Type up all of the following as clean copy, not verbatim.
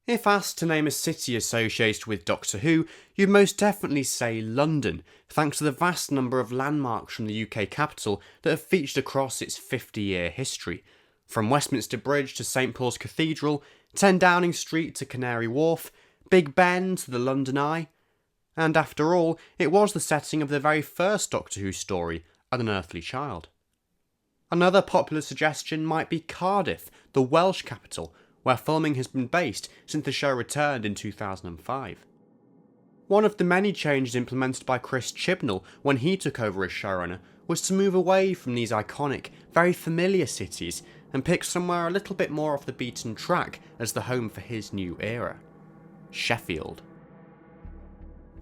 If asked to name a city associated with Doctor Who, you'd most definitely say London, thanks to the vast number of landmarks from the UK capital that have featured across its 50-year history. From Westminster Bridge to St Paul's Cathedral, 10 Downing Street to Canary Wharf, Big Ben to the London Eye. And after all, it was the setting of the very first Doctor Who story, An Unearthly Child. Another popular suggestion might be Cardiff, the Welsh capital, where filming has been based since the show returned in 2005. One of the many changes implemented by Chris Chibnall when he took over as showrunner was to move away from these iconic, very familiar cities and pick somewhere a little bit more off the beaten track as the home for his new era. Sheffield.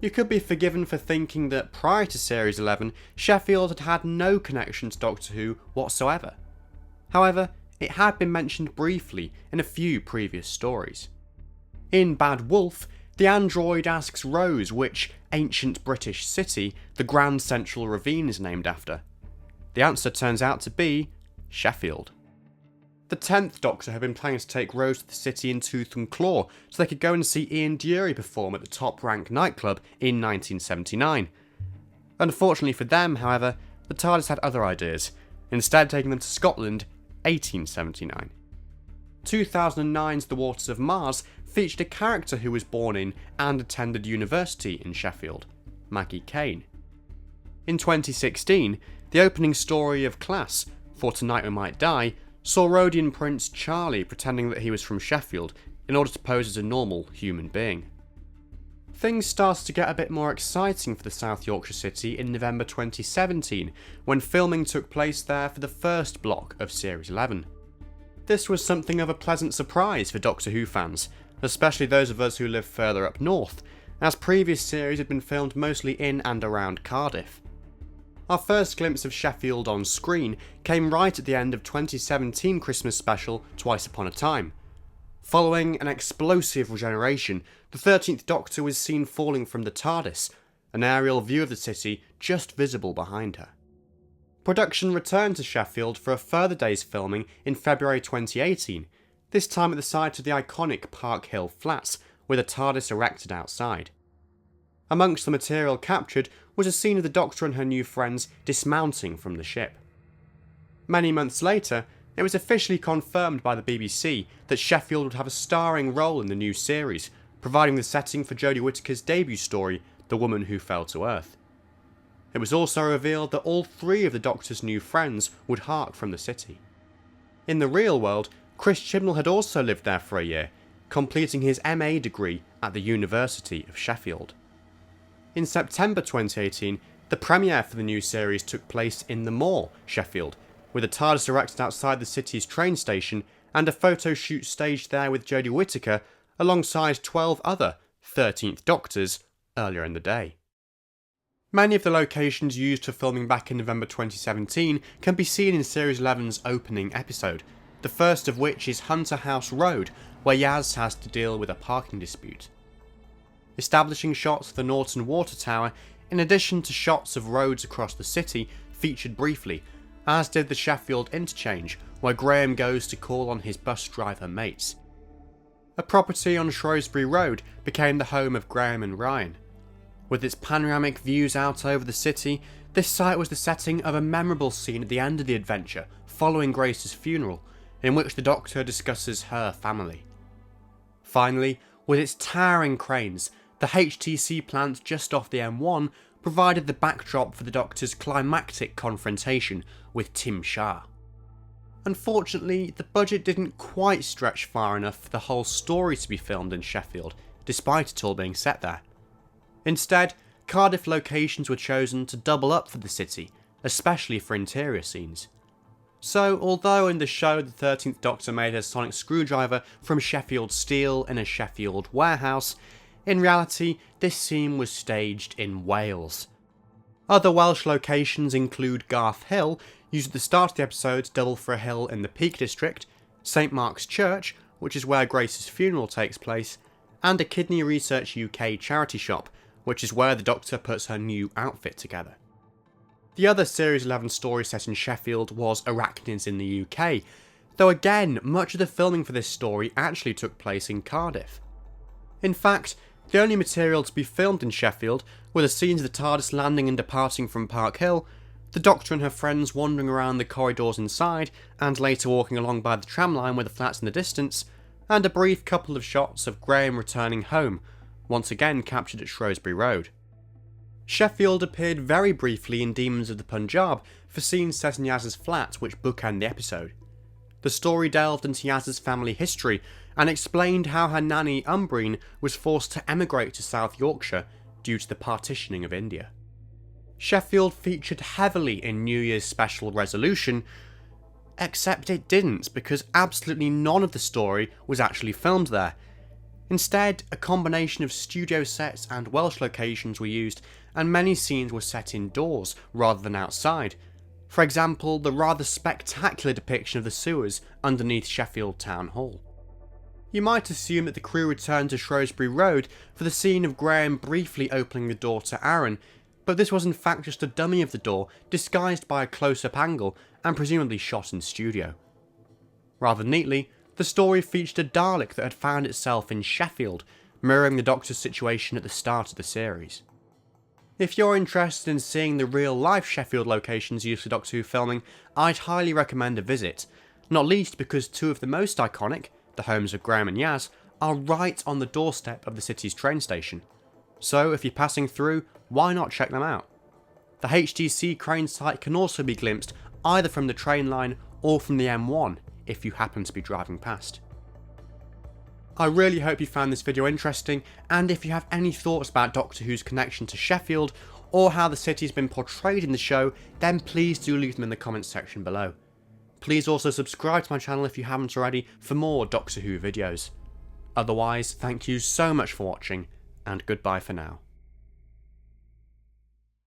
You could be forgiven for thinking that prior to Series 11, Sheffield had had no connection to Doctor Who whatsoever. However, it had been mentioned briefly in a few previous stories. In Bad Wolf, the android asks Rose which ancient British city the Grand Central Ravine is named after. The answer turns out to be Sheffield. The 10th Doctor had been planning to take Rose to the city in Tooth and Claw so they could go and see Ian Dury perform at the Top Rank nightclub in 1979. Unfortunately for them, however, the TARDIS had other ideas, instead taking them to Scotland, 1879. 2009's The Waters of Mars featured a character who was born in and attended university in Sheffield, Maggie Kane. In 2016, the opening story of Class, For Tonight We Might Die, saw Rhodian Prince Charlie pretending that he was from Sheffield in order to pose as a normal human being. Things started to get a bit more exciting for the South Yorkshire city in November 2017, when filming took place there for the first block of Series 11. This was something of a pleasant surprise for Doctor Who fans, especially those of us who live further up north, as previous series had been filmed mostly in and around Cardiff. Our first glimpse of Sheffield on screen came right at the end of 2017 Christmas special Twice Upon a Time. Following an explosive regeneration, the 13th Doctor was seen falling from the TARDIS, an aerial view of the city just visible behind her. Production returned to Sheffield for a further day's filming in February 2018, this time at the site of the iconic Park Hill Flats, with a TARDIS erected outside. Amongst the material captured was a scene of the Doctor and her new friends dismounting from the ship. Many months later, it was officially confirmed by the BBC that Sheffield would have a starring role in the new series, providing the setting for Jodie Whittaker's debut story, The Woman Who Fell to Earth. It was also revealed that all 3 of the Doctor's new friends would hark from the city. In the real world, Chris Chibnall had also lived there for a year, completing his MA degree at the University of Sheffield. In September 2018, the premiere for the new series took place in the Moor, Sheffield, with a TARDIS erected outside the city's train station and a photo shoot staged there with Jodie Whittaker alongside 12 other 13th Doctors earlier in the day. Many of the locations used for filming back in November 2017 can be seen in Series 11's opening episode, the first of which is Hunter House Road, where Yaz has to deal with a parking dispute. Establishing shots of the Norton Water Tower, in addition to shots of roads across the city, featured briefly, as did the Sheffield interchange, where Graham goes to call on his bus driver mates. A property on Shrewsbury Road became the home of Graham and Ryan. With its panoramic views out over the city, this site was the setting of a memorable scene at the end of the adventure, following Grace's funeral, in which the Doctor discusses her family. Finally, with its towering cranes, the HTC plant just off the M1 provided the backdrop for the Doctor's climactic confrontation with Tim Shah. Unfortunately, the budget didn't quite stretch far enough for the whole story to be filmed in Sheffield, despite it all being set there. Instead, Cardiff locations were chosen to double up for the city, especially for interior scenes. So, although in the show the 13th Doctor made a sonic screwdriver from Sheffield steel in a Sheffield warehouse, in reality this scene was staged in Wales. Other Welsh locations include Garth Hill, used at the start of the episode to double for a hill in the Peak District, St Mark's Church, which is where Grace's funeral takes place, and a Kidney Research UK charity shop, which is where the Doctor puts her new outfit together. The other Series 11 story set in Sheffield was Arachnids in the UK, though again, much of the filming for this story actually took place in Cardiff. In fact, the only material to be filmed in Sheffield were the scenes of the TARDIS landing and departing from Park Hill, the Doctor and her friends wandering around the corridors inside and later walking along by the tram line with the flats in the distance, and a brief couple of shots of Graham returning home, once again captured at Shrewsbury Road. Sheffield appeared very briefly in Demons of the Punjab for scenes set in Yaz's flat which bookend the episode. The story delved into Yaz's family history and explained how her nanny Umbreen was forced to emigrate to South Yorkshire due to the partitioning of India. Sheffield featured heavily in New Year's Special Resolution, except it didn't, because absolutely none of the story was actually filmed there. Instead, a combination of studio sets and Welsh locations were used, and many scenes were set indoors rather than outside. For example, the rather spectacular depiction of the sewers underneath Sheffield Town Hall. You might assume that the crew returned to Shrewsbury Road for the scene of Graham briefly opening the door to Aaron, but this was in fact just a dummy of the door disguised by a close-up angle and presumably shot in studio. Rather neatly, the story featured a Dalek that had found itself in Sheffield, mirroring the Doctor's situation at the start of the series. If you're interested in seeing the real-life Sheffield locations used for Doctor Who filming, I'd highly recommend a visit, not least because two of the most iconic, the homes of Graham and Yaz, are right on the doorstep of the city's train station. So if you're passing through, why not check them out? The HTC crane site can also be glimpsed either from the train line or from the M1 if you happen to be driving past. I really hope you found this video interesting, and if you have any thoughts about Doctor Who's connection to Sheffield, or how the city has been portrayed in the show, then please do leave them in the comments section below. Please also subscribe to my channel if you haven't already for more Doctor Who videos. Otherwise, thank you so much for watching, and goodbye for now.